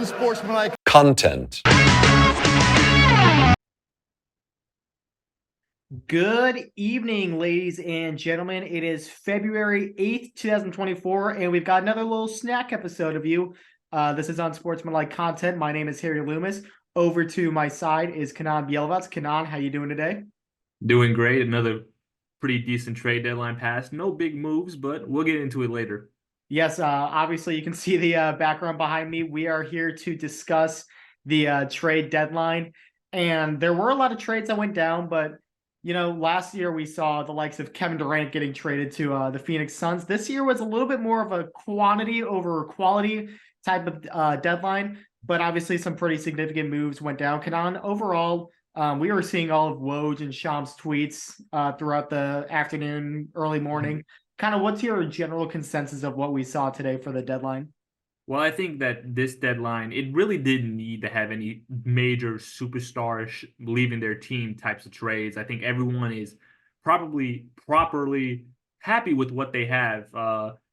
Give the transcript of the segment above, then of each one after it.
unsportsmanlike content. Good evening, ladies and gentlemen. It is February 8th, 2024, and we've got another little snack episode of you. This is Unsportsmanlike content. My name is Harry Loomis. Over to my side is Kenan Bielvats. Kenan, how you doing today? Doing great. Another pretty decent trade deadline pass. No big moves, but we'll get into it later. Yes, obviously you can see the background behind me. We are here to discuss the trade deadline, and there were a lot of trades that went down, but last year we saw the likes of Kevin Durant getting traded to the Phoenix Suns. This year was a little bit more of a quantity over quality type of deadline, but obviously some pretty significant moves went down. Kenan, overall, we were seeing all of Woj and Shams' tweets throughout the afternoon, early morning. Kind of what's your general consensus of what we saw today for the deadline? Well, I think that this deadline, it really didn't need to have any major superstars leaving their team types of trades. I think everyone is probably properly happy with what they have.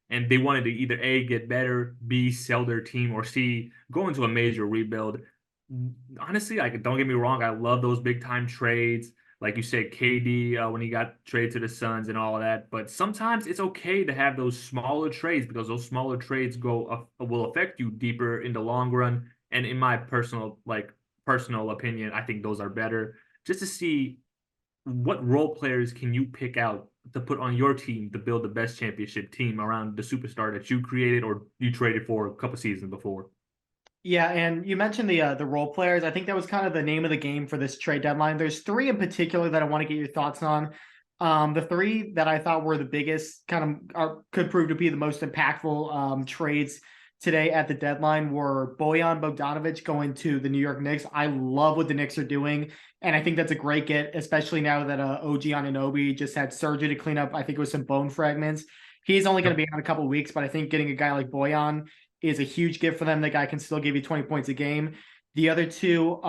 And they wanted to either A, get better, B, sell their team, or C, go into a major rebuild. Honestly, don't get me wrong, I love those big time trades. Like you said, KD when he got traded to the Suns and all of that. But sometimes it's okay to have those smaller trades because those smaller trades will affect you deeper in the long run. And in my personal opinion, I think those are better. Just to see what role players can you pick out to put on your team to build the best championship team around the superstar that you created or you traded for a couple seasons before. Yeah, and you mentioned the role players. I think that was kind of the name of the game for this trade deadline. There's three in particular that I want to get your thoughts on. The three that I thought were the biggest, could prove to be the most impactful trades today at the deadline were Bojan Bogdanovic going to the New York Knicks. I love what the Knicks are doing, and I think that's a great get, especially now that OG Anunoby just had surgery to clean up. I think it was some bone fragments. He's only going to be out a couple of weeks, but I think getting a guy like Bojan is a huge gift for them. The guy can still give you 20 points a game. The other two,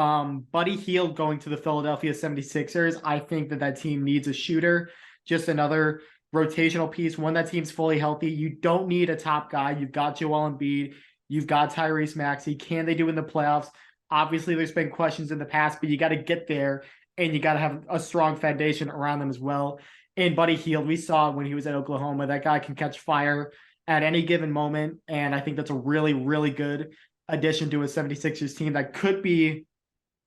Buddy Hield going to the Philadelphia 76ers. I think that team needs a shooter, just another rotational piece. When that team's fully healthy, you don't need a top guy. You've got Joel Embiid. You've got Tyrese Maxey. Can they do in the playoffs? Obviously, there's been questions in the past, but you got to get there, and you got to have a strong foundation around them as well. And Buddy Hield, we saw when he was at Oklahoma, that guy can catch fire at any given moment. And I think that's a really, really good addition to a 76ers team that could be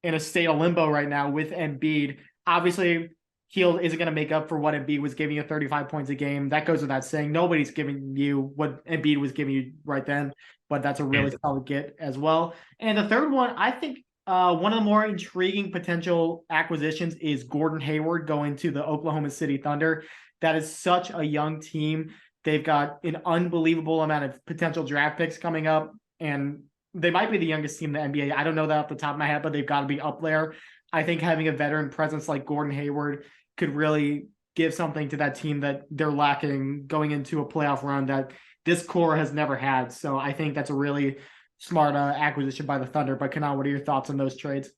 in a state of limbo right now with Embiid. Obviously, Hield isn't going to make up for what Embiid was giving you, 35 points a game. That goes without saying. Nobody's giving you what Embiid was giving you right then, but that's a really solid get as well. And the third one, I think one of the more intriguing potential acquisitions is Gordon Hayward going to the Oklahoma City Thunder. That is such a young team. They've got an unbelievable amount of potential draft picks coming up, and they might be the youngest team in the NBA. I don't know that off the top of my head, but they've got to be up there. I think having a veteran presence like Gordon Hayward could really give something to that team that they're lacking going into a playoff run that this core has never had. So I think that's a really smart acquisition by the Thunder. But Kenan, what are your thoughts on those trades?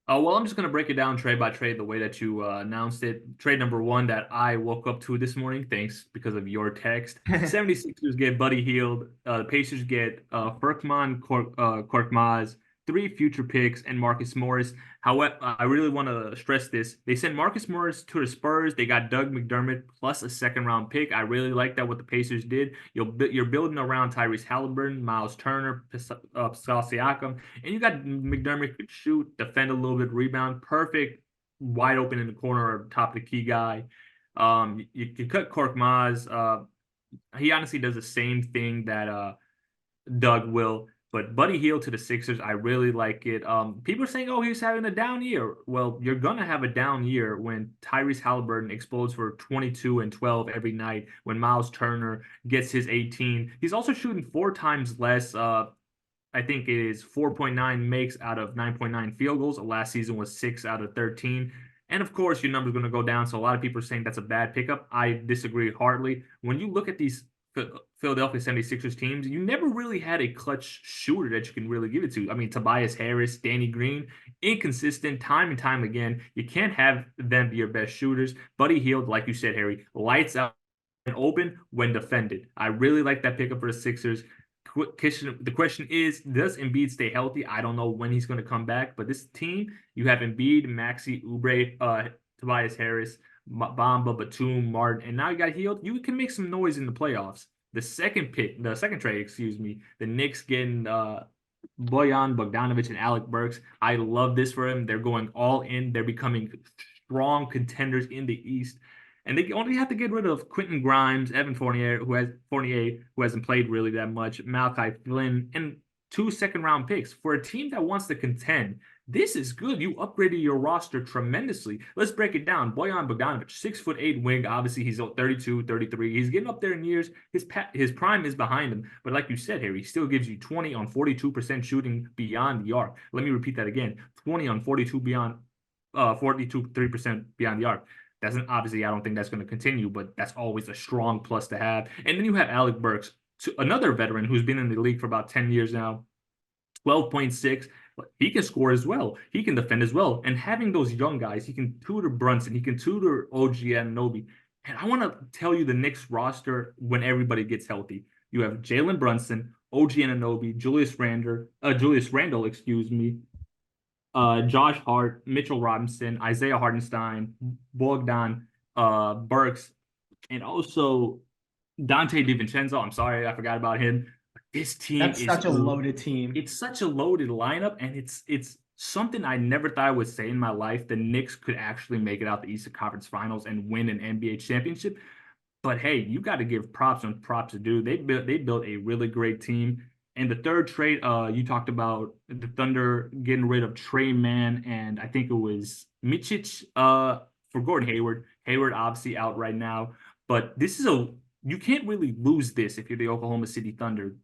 Well, I'm just going to break it down trade by trade the way that you announced it. Trade number one that I woke up to this morning, thanks because of your text. 76ers get Buddy Hield. The Pacers get Furkan Korkmaz, 3 future picks, and Marcus Morris. However, I really want to stress this. They sent Marcus Morris to the Spurs. They got Doug McDermott plus a second-round pick. I really like that what the Pacers did. You're building around Tyrese Halliburton, Miles Turner, Pascal Siakam, and you got McDermott could shoot, defend a little bit, rebound. Perfect, wide open in the corner or top of the key guy. You can cut Korkmaz. He honestly does the same thing that Doug will. But Buddy Hield to the Sixers, I really like it. People are saying, oh, he's having a down year. Well, you're going to have a down year when Tyrese Halliburton explodes for 22 and 12 every night, when Miles Turner gets his 18. He's also shooting 4 times less. I think it is 4.9 makes out of 9.9 field goals. Last season was 6 out of 13. And of course, your number's going to go down. So a lot of people are saying that's a bad pickup. I disagree hardly. When you look at these Philadelphia 76ers teams, you never really had a clutch shooter that you can really give it to. I mean, Tobias Harris, Danny Green, inconsistent time and time again. You can't have them be your best shooters. Buddy Hield, like you said, Harry, lights out and open when defended. I really like that pickup for the Sixers. The question is, does Embiid stay healthy? I don't know when he's going to come back, but this team, you have Embiid, Maxey, Oubre, Tobias Harris, Bamba, Batum, Martin, and now you got Hield. You can make some noise in the playoffs. The second trade, excuse me, the Knicks getting Bojan Bogdanovic and Alec Burks. I love this for him. They're going all in. They're becoming strong contenders in the East. And they only have to get rid of Quentin Grimes, Evan Fournier, who hasn't played really that much, Malachi Flynn, and 2 second-round picks. For a team that wants to contend, this is good. You upgraded your roster tremendously. Let's break it down. Bojan Bogdanovic, 6'8" wing. Obviously, he's 32, 33. He's getting up there in years. His prime is behind him. But like you said, Harry, he still gives you 20 on 42% shooting beyond the arc. Let me repeat that again. 20 on 42% beyond the arc. Obviously, I don't think that's going to continue, but that's always a strong plus to have. And then you have Alec Burks, another veteran who's been in the league for about 10 years now, 12.6. He can score as well. He can defend as well. And having those young guys, he can tutor Brunson. He can tutor OG Anunoby. And I want to tell you the Knicks roster when everybody gets healthy. You have Jalen Brunson, OG Anunoby, Julius Randle, excuse me, Josh Hart, Mitchell Robinson, Isaiah Hartenstein, Bogdan, Burks, and also Dante DiVincenzo. I'm sorry, I forgot about him. This team That's is such a loaded team. It's such a loaded lineup, and it's something I never thought I would say in my life. The Knicks could actually make it out the Eastern Conference Finals and win an NBA championship. But hey, you got to give props when props are due. They built a really great team. And the third trade, you talked about the Thunder getting rid of Trey Mann, and I think it was Micic for Gordon Hayward. Hayward obviously out right now, but you can't really lose this if you're the Oklahoma City Thunder.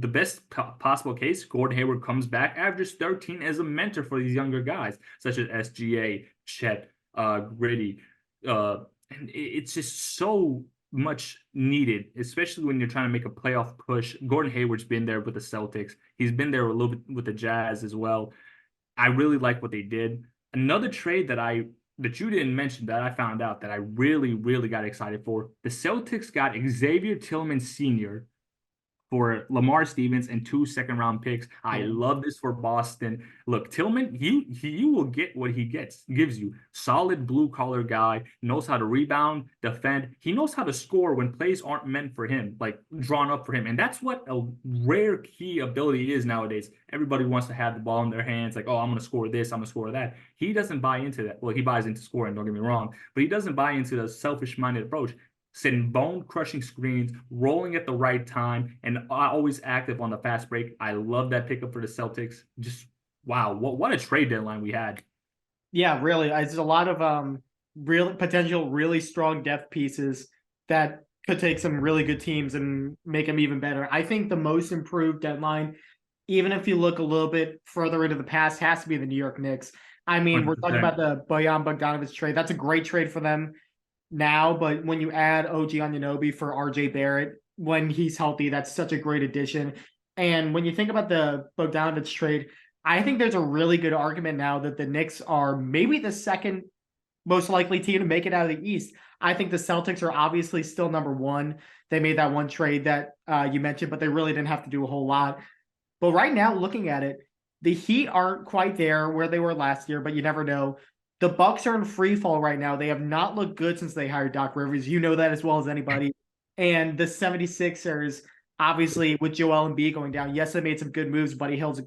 The best possible case, Gordon Hayward comes back, averages 13 as a mentor for these younger guys, such as SGA, Chet, Gritty. And it's just so much needed, especially when you're trying to make a playoff push. Gordon Hayward's been there with the Celtics. He's been there a little bit with the Jazz as well. I really like what they did. Another trade that you didn't mention that I found out that I really, really got excited for. The Celtics got Xavier Tillman Sr. for Lamar Stevens and 2 second-round picks. I love this for Boston. Look, Tillman, you will get what he gives you. Solid blue-collar guy, knows how to rebound, defend. He knows how to score when plays aren't meant for him, like drawn up for him. And that's what a rare key ability is nowadays. Everybody wants to have the ball in their hands, like, oh, I'm going to score this, I'm going to score that. He doesn't buy into that. Well, he buys into scoring, don't get me wrong, but he doesn't buy into the selfish-minded approach. Setting bone-crushing screens, rolling at the right time, and always active on the fast break. I love that pickup for the Celtics. Just, wow, what a trade deadline we had. Yeah, really. There's a lot of really strong depth pieces that could take some really good teams and make them even better. I think the most improved deadline, even if you look a little bit further into the past, has to be the New York Knicks. I mean, 100%. We're talking about the Bojan Bogdanovic trade. That's a great trade for them now, but when you add OG Anunoby for RJ Barrett when he's healthy, that's such a great addition. And when you think about the Bogdanovic trade, I think there's a really good argument now that the Knicks are maybe the second most likely team to make it out of the East. I think the Celtics are obviously still number one. They made that one trade that you mentioned, but they really didn't have to do a whole lot. But right now, looking at it, the Heat aren't quite there where they were last year, but you never know. The Bucks are in free fall right now. They have not looked good since they hired Doc Rivers. You know that as well as anybody. And the 76ers, obviously, with Joel Embiid going down, yes, they made some good moves. Buddy Hield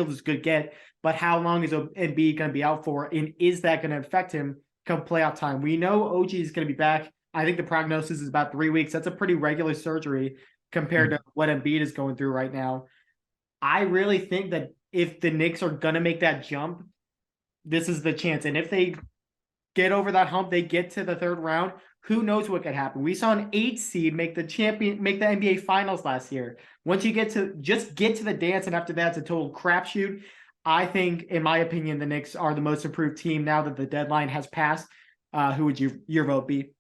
is a good get. But how long is Embiid going to be out for? And is that going to affect him come playoff time? We know OG is going to be back. I think the prognosis is about 3 weeks. That's a pretty regular surgery compared to what Embiid is going through right now. I really think that if the Knicks are going to make that jump, this is the chance. And if they get over that hump, they get to the third round, who knows what could happen. We saw an 8 seed make the NBA finals last year. Once you get to the dance, and after that, it's a total crapshoot. I think, in my opinion, the Knicks are the most improved team now that the deadline has passed. Who would your vote be?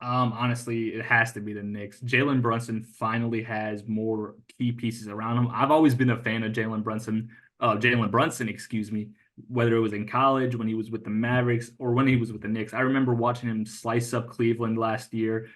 Honestly, it has to be the Knicks. Jalen Brunson finally has more key pieces around him. I've always been a fan of Jalen Brunson, excuse me, whether it was in college, when he was with the Mavericks, or when he was with the Knicks. I remember watching him slice up Cleveland last year.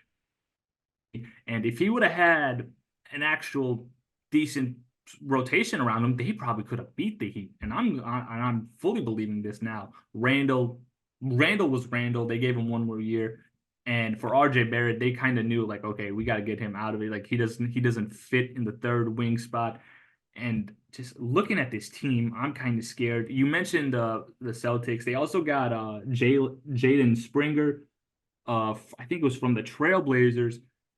And if he would have had an actual decent rotation around them, they probably could have beat the Heat. And I'm fully believing this now. Randall was Randall. They gave him one more year. And for RJ Barrett, they kind of knew like, okay, we got to get him out of it. Like he doesn't fit in the third wing spot. And just looking at this team, I'm kind of scared. You mentioned the Celtics. They also got Jaden Springer. I think it was from the Trailblazers.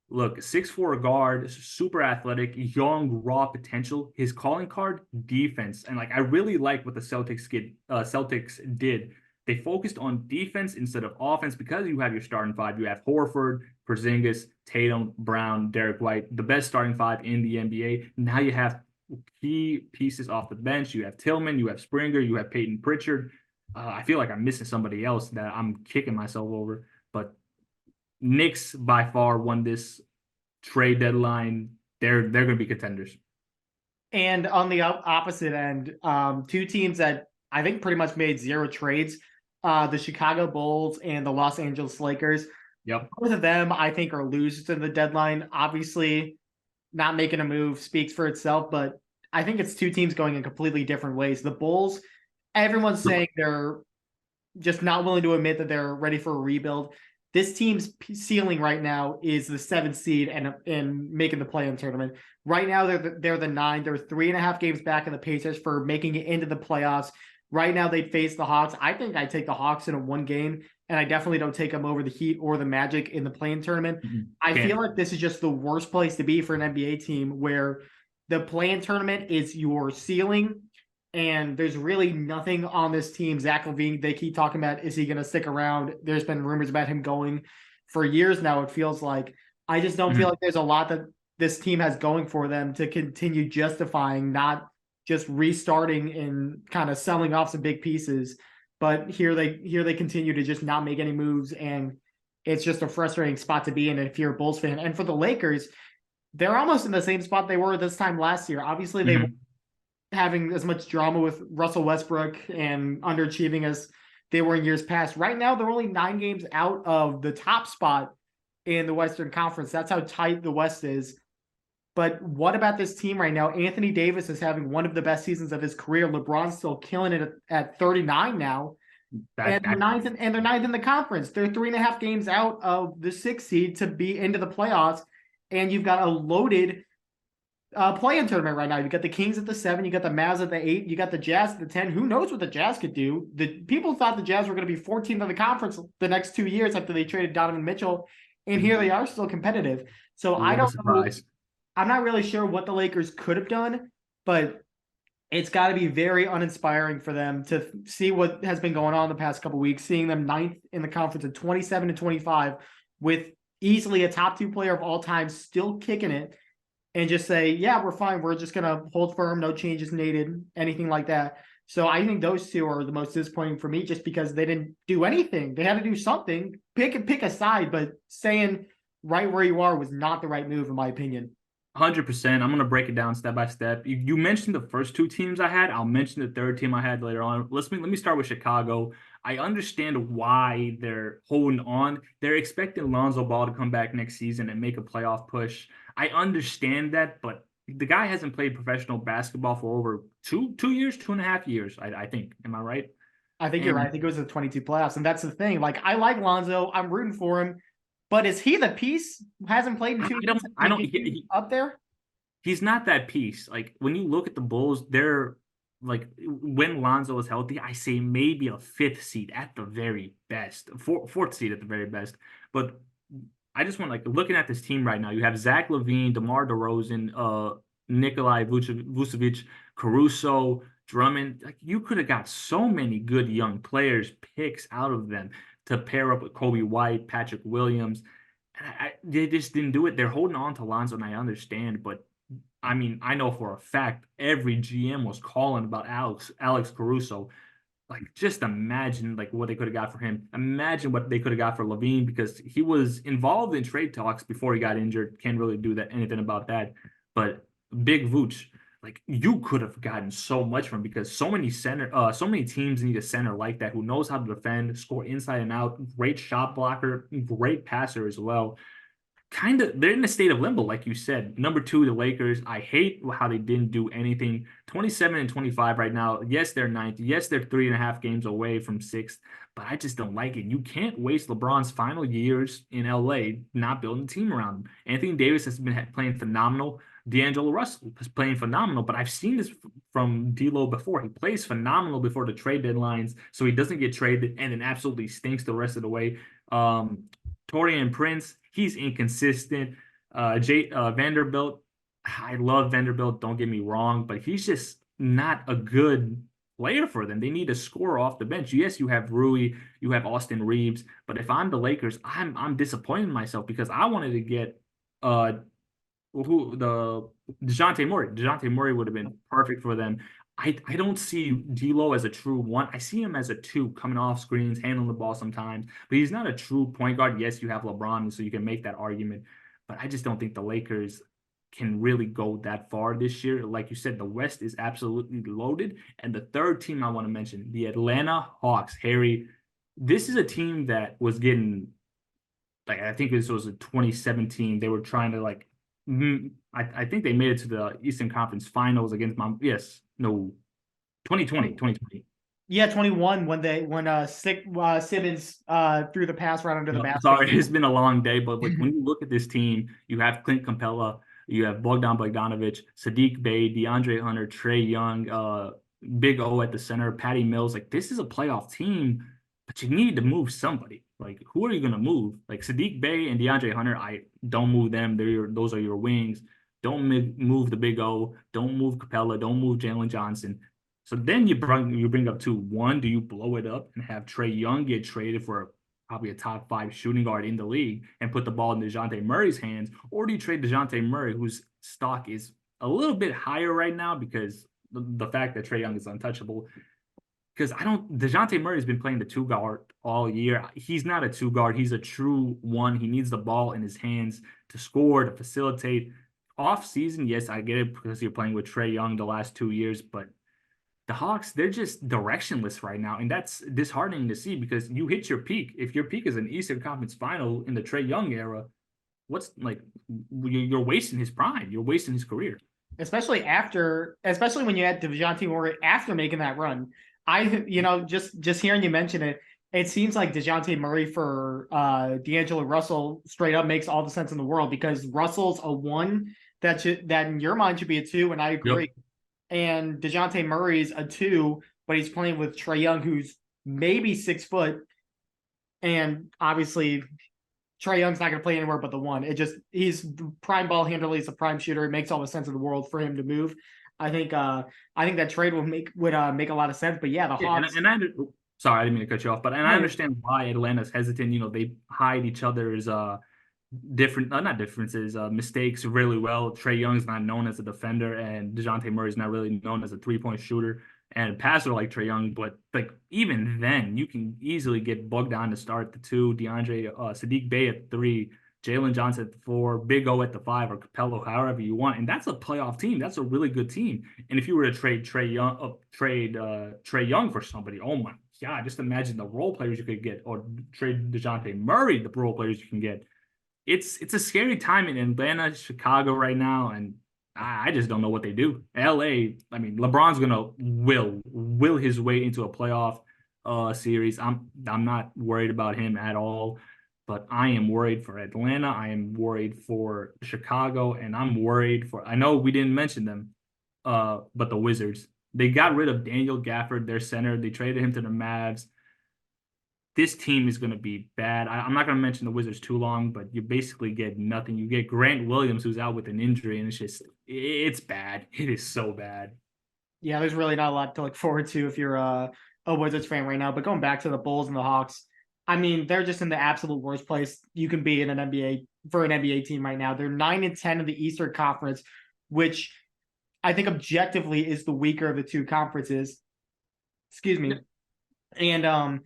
Look, 6'4" guard, super athletic, young, raw potential. His calling card, defense, and like I really like what the Celtics did. They focused on defense instead of offense because you have your starting five. You have Horford, Porzingis, Tatum, Brown, Derek White, the best starting five in the NBA. Now you have key pieces off the bench. You have Tillman, you have Springer, you have Peyton Pritchard. I feel like I'm missing somebody else that I'm kicking myself over. But Knicks by far won this trade deadline. They're going to be contenders. And on the opposite end, two teams that I think pretty much made zero trades, the Chicago Bulls and the Los Angeles Lakers. Yep. Both of them, I think, are losers in the deadline. Obviously, not making a move speaks for itself, but I think it's two teams going in completely different ways. The Bulls, everyone's saying they're just not willing to admit that they're ready for a rebuild. This team's ceiling right now is the 7th seed and making the play-in tournament. Right now, they're the 9. They're 3.5 games back in the Pacers for making it into the playoffs. Right now, they face the Hawks. I think I take the Hawks in a 1 game, and I definitely don't take them over the Heat or the Magic in the play-in tournament. I feel like this is just the worst place to be for an NBA team where the play-in tournament is your ceiling, and there's really nothing on this team. Zach LaVine, they keep talking about, is he going to stick around? There's been rumors about him going for years now, it feels like. I just don't feel like there's a lot that this team has going for them to continue justifying not just restarting and kind of selling off some big pieces. But here they continue to just not make any moves, and it's just a frustrating spot to be in if you're a Bulls fan. And for the Lakers, they're almost in the same spot they were this time last year. Obviously, they were having as much drama with Russell Westbrook and underachieving as they were in years past. Right now, they're only 9 games out of the top spot in the Western Conference. That's how tight the West is. But what about this team right now? Anthony Davis is having one of the best seasons of his career. LeBron's still killing it at 39 now. And they're ninth in the conference. They're 3.5 games out of the 6th seed to be into the playoffs. And you've got a loaded play-in tournament right now. You got the Kings at the 7, you got the Mavs at the 8, you got the Jazz at the 10. Who knows what the Jazz could do? The people thought the Jazz were going to be 14th in the conference the next 2 years after they traded Donovan Mitchell, and here they are still competitive. So I don't know. I'm not really sure what the Lakers could have done, but it's got to be very uninspiring for them to see what has been going on the past couple of weeks, seeing them 9th in the conference at 27-25 with easily a top 2 player of all time still kicking it, and just say, yeah, we're fine. We're just going to hold firm. No changes needed, anything like that. So I think those two are the most disappointing for me just because they didn't do anything. They had to do something, pick a side, but staying right where you are was not the right move, in my opinion. 100%. I'm going to break it down step by step. You mentioned the first 2 teams I had. I'll mention the third team I had later on. Let me start with Chicago. I understand why they're holding on. They're expecting Lonzo Ball to come back next season and make a playoff push. I understand that, but the guy hasn't played professional basketball for over 2 years, 2.5 years, I think. Am I right? I think you're right. I think it was the 22 playoffs. And that's the thing. Like, I like Lonzo. I'm rooting for him. But is he the piece? Hasn't played in 2 years? I don't up there? He's not that piece. Like, when you look at the Bulls, they're like, when Lonzo is healthy, I say maybe a 5th seed at the very best, 4th seed at the very best. But I just want, like, looking at this team right now, you have Zach LaVine, DeMar DeRozan, Nikolai Vucevic, Caruso, Drummond. Like, you could have got so many good young players, picks out of them to pair up with Kobe White, Patrick Williams. And they just didn't do it. They're holding on to Lonzo, and I understand, but I mean, I know for a fact every GM was calling about Alex Caruso. Like, just imagine like what they could have got for him. Imagine what they could have got for LaVine, because he was involved in trade talks before he got injured. Can't really do anything about that. But Big Vooch, like, you could have gotten so much from him, because so many teams need a center like that who knows how to defend, score inside and out, great shot blocker, great passer as well. they're in a state of limbo, like you said. Number two, the Lakers. I hate how they didn't do anything. 27 and 25 right now. Yes, they're ninth. Yes, they're 3.5 games away from sixth, but I just don't like it. You can't waste LeBron's final years in LA not building a team around him. Anthony Davis has been playing phenomenal. D'Angelo Russell is playing phenomenal, but I've seen this from D'Lo before. He plays phenomenal before the trade deadlines, so he doesn't get traded and then absolutely stinks the rest of the way. Torian Prince, he's inconsistent. Vanderbilt, I love Vanderbilt, don't get me wrong, but he's just not a good player for them. They need a scorer off the bench. Yes, you have Rui, you have Austin Reeves, but if I'm the Lakers, I'm disappointed in myself because I wanted to get the DeJounte Murray. DeJounte Murray would have been perfect for them. I don't see D'Lo as a true one. I see him as a two, coming off screens, handling the ball sometimes, but he's not a true point guard. Yes, you have LeBron, so you can make that argument, but I just don't think the Lakers can really go that far this year. Like you said, the West is absolutely loaded. And the third team I want to mention, the Atlanta Hawks. Harry, this is a team that was getting, like, I think this was a 2017. They were trying to I think they made it to the Eastern Conference Finals against 2020. Yeah, 21 when Simmons threw the pass right under the basket. Sorry, it's been a long day, but like when you look at this team, you have Clint Capella, you have Bogdan Bogdanovic, Sadiq Bey, DeAndre Hunter, Trae Young, Big O at the center, Patty Mills. Like, this is a playoff team, but you need to move somebody. Like, who are you going to move? Like, Sadiq Bey and DeAndre Hunter, I don't move them. Those are your wings. Don't move the Big O. Don't move Capella. Don't move Jalen Johnson. So then you bring up two. One, do you blow it up and have Trae Young get traded for probably a top 5 shooting guard in the league and put the ball in DeJounte Murray's hands? Or do you trade DeJounte Murray, whose stock is a little bit higher right now because the fact that Trae Young is untouchable? Because DeJounte Murray has been playing the 2 guard all year. He's not a 2 guard. He's a true 1. He needs the ball in his hands to score, to facilitate. Off season, yes, I get it because you're playing with Trae Young the last 2 years, but the Hawks, they're just directionless right now. And that's disheartening to see because you hit your peak. If your peak is an Eastern Conference final in the Trae Young era, you're wasting his prime. You're wasting his career. Especially when you had DeJounte Murray after making that run. Just hearing you mention it, it seems like DeJounte Murray for D'Angelo Russell straight up makes all the sense in the world because Russell's a 1 that in your mind should be a 2, and I agree. Yep. And DeJounte Murray's a 2, but he's playing with Trae Young, who's maybe 6 foot, and obviously Trae Young's not going to play anywhere but the 1. He's the prime ball handler, he's a prime shooter. It makes all the sense in the world for him to move. I think that trade would make a lot of sense. But yeah, the Hawks. Sorry, I didn't mean to cut you off, but I understand why Atlanta's hesitant. They hide each other's mistakes really well. Trae Young's not known as a defender, and DeJounte Murray's not really known as a 3-point shooter and a passer like Trae Young. But like even then, you can easily get Bogdan to start at the 2, Sadiq Bey at 3, Jalen Johnson at the 4, Big O at the 5, or Capello, however you want. And that's a playoff team. That's a really good team. And if you were to trade Trae Young for somebody, oh my God, just imagine the role players you could get, or trade DeJounte Murray, the role players you can get. It's a scary time in Atlanta, Chicago right now, and I just don't know what they do. LA, I mean, LeBron's gonna will his way into a playoff series. I'm not worried about him at all, but I am worried for Atlanta. I am worried for Chicago, and I'm worried for. I know we didn't mention them, but the Wizards. They got rid of Daniel Gafford, their center. They traded him to the Mavs. This team is going to be bad. I'm not going to mention the Wizards too long, but you basically get nothing. You get Grant Williams, who's out with an injury, and it's bad. It is so bad. Yeah, there's really not a lot to look forward to if you're a Wizards fan right now. But going back to the Bulls and the Hawks, I mean, they're just in the absolute worst place you can be in an NBA team right now. They're 9-10 in the Eastern Conference, which I think objectively is the weaker of the 2 conferences. Excuse me. And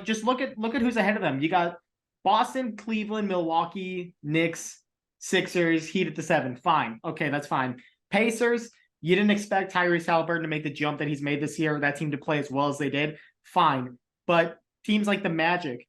just look at who's ahead of them. You got Boston, Cleveland, Milwaukee, Knicks, Sixers, Heat at the 7. Fine. Okay, that's fine. Pacers, you didn't expect Tyrese Halliburton to make the jump that he's made this year, that team to play as well as they did. Fine. But teams like the Magic,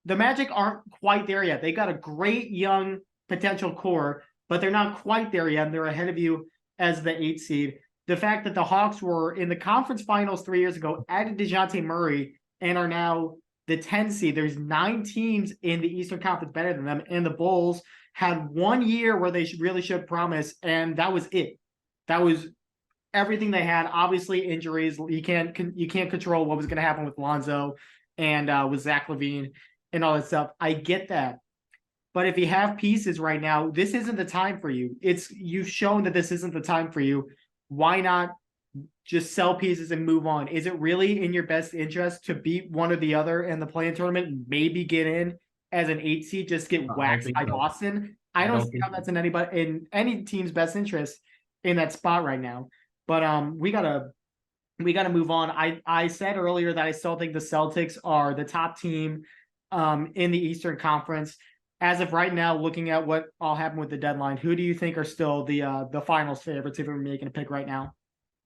the Magic aren't quite there yet. They got a great young potential core, but they're not quite there yet. And they're ahead of you as the 8 seed. The fact that the Hawks were in the conference finals 3 years ago, added DeJounte Murray, and are now the 10 seed. There's 9 teams in the Eastern Conference better than them. And the Bulls had 1 year where they really showed promise, and that was it. That was everything they had. Obviously, injuries. You can't control what was going to happen with Lonzo and with Zach LaVine and all that stuff. I get that. But if you have pieces right now, this isn't the time for you. You've shown that this isn't the time for you. Why not just sell pieces and move on? Is it really in your best interest to beat one or the other in the play-in tournament and maybe get in as an 8 seed, just get waxed by Boston? I don't see how that's in any team's best interest in that spot right now. But we gotta move on. I said earlier that I still think the Celtics are the top team in the Eastern Conference. As of right now, looking at what all happened with the deadline, who do you think are still the finals favorites if we're making a pick right now?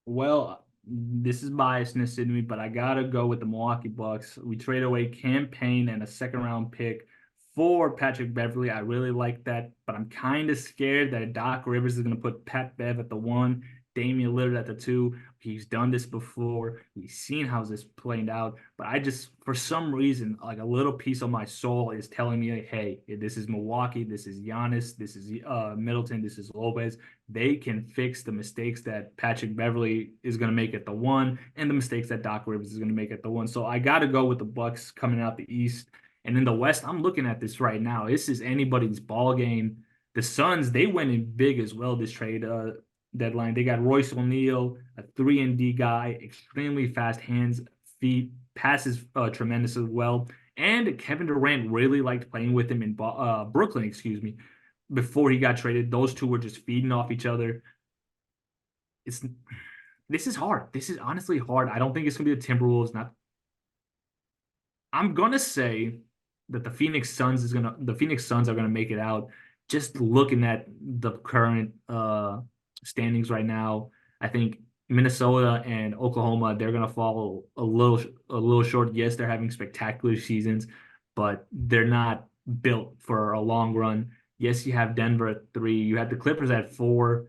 Well, this is biasness in me, but I gotta go with the Milwaukee Bucks. We trade away Cam Payne and a second-round pick for Patrick Beverley. I really like that, but I'm kind of scared that Doc Rivers is going to put Pat Bev at the 1, Damian Lillard at the 2. He's done this before. We've seen how this played out. But I just, for some reason, like a little piece of my soul is telling me, like, hey, this is Milwaukee. This is Giannis. This is Middleton. This is Lopez. They can fix the mistakes that Patrick Beverley is going to make at the 1 and the mistakes that Doc Rivers is going to make at the 1. So I got to go with the Bucks coming out the East. And in the West, I'm looking at this right now. This is anybody's ball game. The Suns, they went in big as well this trade deadline. They got Royce O'Neal, a 3-and-D guy, extremely fast hands, feet, passes tremendous as well. And Kevin Durant really liked playing with him in Brooklyn, before he got traded. Those two were just feeding off each other. This is hard. This is honestly hard. I don't think it's going to be the Timberwolves. I'm going to say that the Phoenix Suns are going to make it out. Just looking at the current standings right now, I think Minnesota and Oklahoma, they're going to fall a little short. Yes, they're having spectacular seasons, but they're not built for a long run. Yes, you have Denver at 3, you have the Clippers at 4,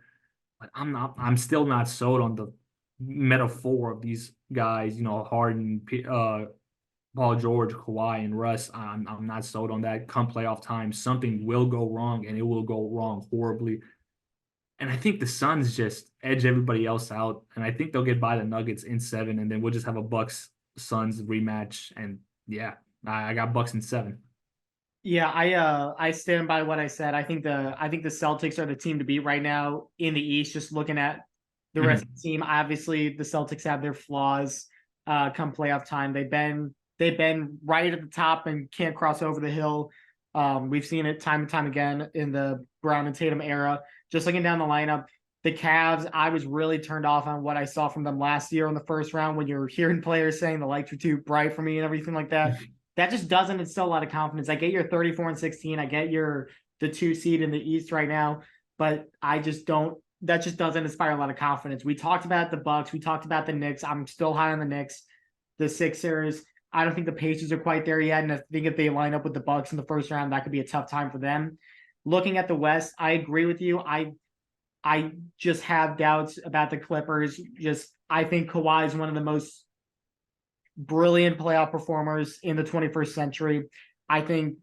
but I'm still not sold on the metaphor of these guys, Harden, Paul George, Kawhi, and Russ. I'm not sold on that. Come playoff time, something will go wrong, and it will go wrong horribly. And I think the Suns just edge everybody else out, and I think they'll get by the Nuggets in 7, and then we'll just have a Bucks-Suns rematch. And yeah, I got Bucks in 7. Yeah, I stand by what I said. I think the Celtics are the team to beat right now in the East. Just looking at the rest of the team, obviously the Celtics have their flaws. Come playoff time, they've been right at the top and can't cross over the hill. We've seen it time and time again in the Brown and Tatum era. Just looking down the lineup, the Cavs, I was really turned off on what I saw from them last year in the first round when you're hearing players saying the lights were too bright for me and everything like that. That just doesn't instill a lot of confidence. I get your 34-16. I get the 2 seed in the East right now, but that just doesn't inspire a lot of confidence. We talked about the Bucks. We talked about the Knicks. I'm still high on the Knicks. The Sixers, I don't think the Pacers are quite there yet. And I think if they line up with the Bucks in the first round, that could be a tough time for them. Looking at the West, I agree with you. I just have doubts about the Clippers. I think Kawhi is one of the most brilliant playoff performers in the 21st century. I think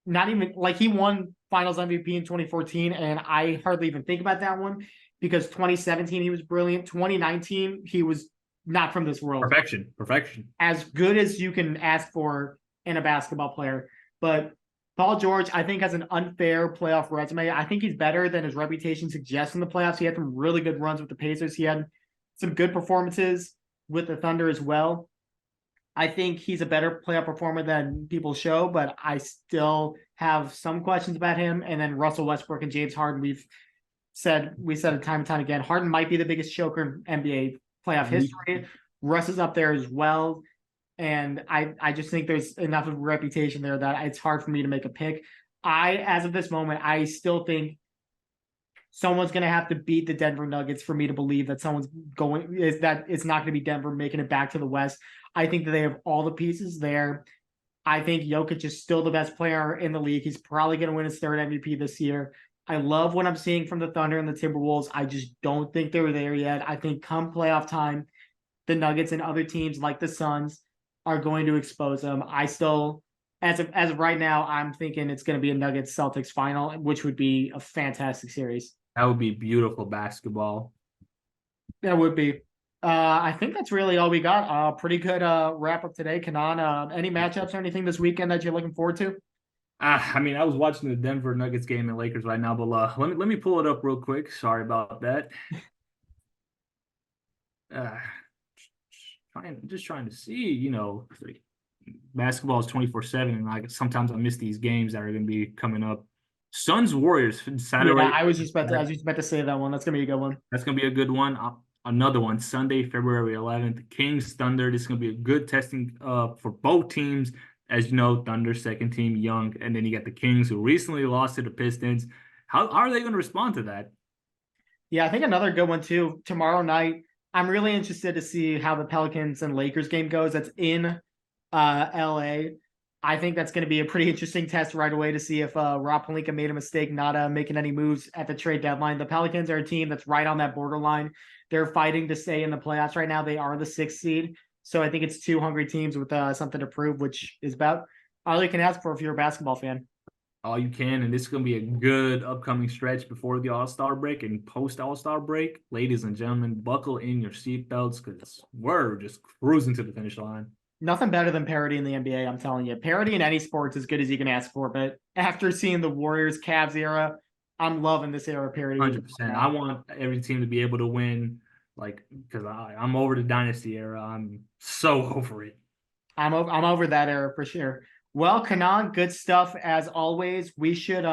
not even like he won Finals MVP in 2014, and I hardly even think about that one because 2017 he was brilliant. 2019 he was not from this world. Perfection. As good as you can ask for in a basketball player. But Paul George, I think, has an unfair playoff resume. I think he's better than his reputation suggests in the playoffs. He had some really good runs with the Pacers. He had some good performances with the Thunder as well. I think he's a better playoff performer than people show, but I still have some questions about him. And then Russell Westbrook and James Harden, we said it time and time again. Harden might be the biggest choker in NBA playoff history. Russ is up there as well. And I just think there's enough of a reputation there that it's hard for me to make a pick. As of this moment, I still think someone's going to have to beat the Denver Nuggets for me to believe that it's not going to be Denver making it back to the West. I think that they have all the pieces there. I think Jokic is still the best player in the league. He's probably going to win his third MVP this year. I love what I'm seeing from the Thunder and the Timberwolves. I just don't think they're there yet. I think come playoff time, the Nuggets and other teams like the Suns are going to expose them. I still, as of right now, I'm thinking it's going to be a Nuggets Celtics final, which would be a fantastic series. That would be beautiful basketball. That would be. I think that's really all we got. Pretty good wrap up today. Kenan, any matchups or anything this weekend that you're looking forward to? I mean, I was watching the Denver Nuggets game and Lakers right now, but let me pull it up real quick. Sorry about that. Just trying to see, basketball is 24/7, and sometimes I miss these games that are going to be coming up. Suns Warriors Saturday. Yeah, I was just about to say that one. That's gonna be a good one. That's going to be a good one. Another one Sunday, February 11th. Kings Thunder. This is going to be a good testing for both teams. As you know, Thunder second team young, and then you got the Kings who recently lost to the Pistons. How are they going to respond to that? Yeah, I think another good one too. Tomorrow night, I'm really interested to see how the Pelicans and Lakers game goes. That's in LA. I think that's going to be a pretty interesting test right away to see if Rob Pelinka made a mistake not making any moves at the trade deadline. The Pelicans are a team that's right on that borderline. They're fighting to stay in the playoffs right now. They are the 6th seed. So I think it's two hungry teams with something to prove, which is about all you can ask for if you're a basketball fan. All you can, and this is going to be a good upcoming stretch before the All-Star break and post-All-Star break. Ladies and gentlemen, buckle in your seatbelts because we're just cruising to the finish line. Nothing better than parity in the NBA, I'm telling you. Parity in any sport's as good as you can ask for, but after seeing the Warriors Cavs era, I'm loving this era of parity. 100%. I want every team to be able to win, because I'm over the dynasty era. I'm so over it. I'm over that era for sure. Well, Kenan, good stuff as always. We should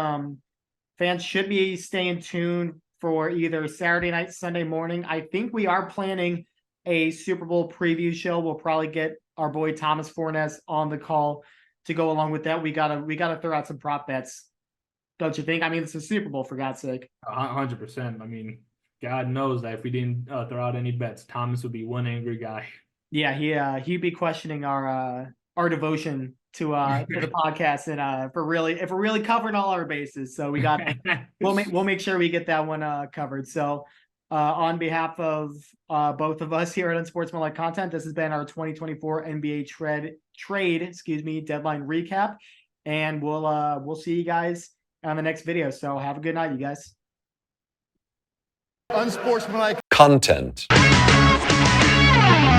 fans should be staying tuned for either Saturday night, Sunday morning. I think we are planning a Super Bowl preview show. We'll probably get our boy Thomas Fornes on the call to go along with that. We gotta throw out some prop bets, don't you think? I mean, it's a Super Bowl, for God's sake. 100%. I mean, God knows that if we didn't throw out any bets, Thomas would be one angry guy. Yeah, he'd be questioning our devotion to the podcast and if we're really covering all our bases. So we'll make sure we get that one covered. So on behalf of both of us here at Unsportsmanlike Content, this has been our 2024 NBA trade deadline recap, and we'll see you guys on the next video. So have a good night, you guys. Unsportsmanlike content.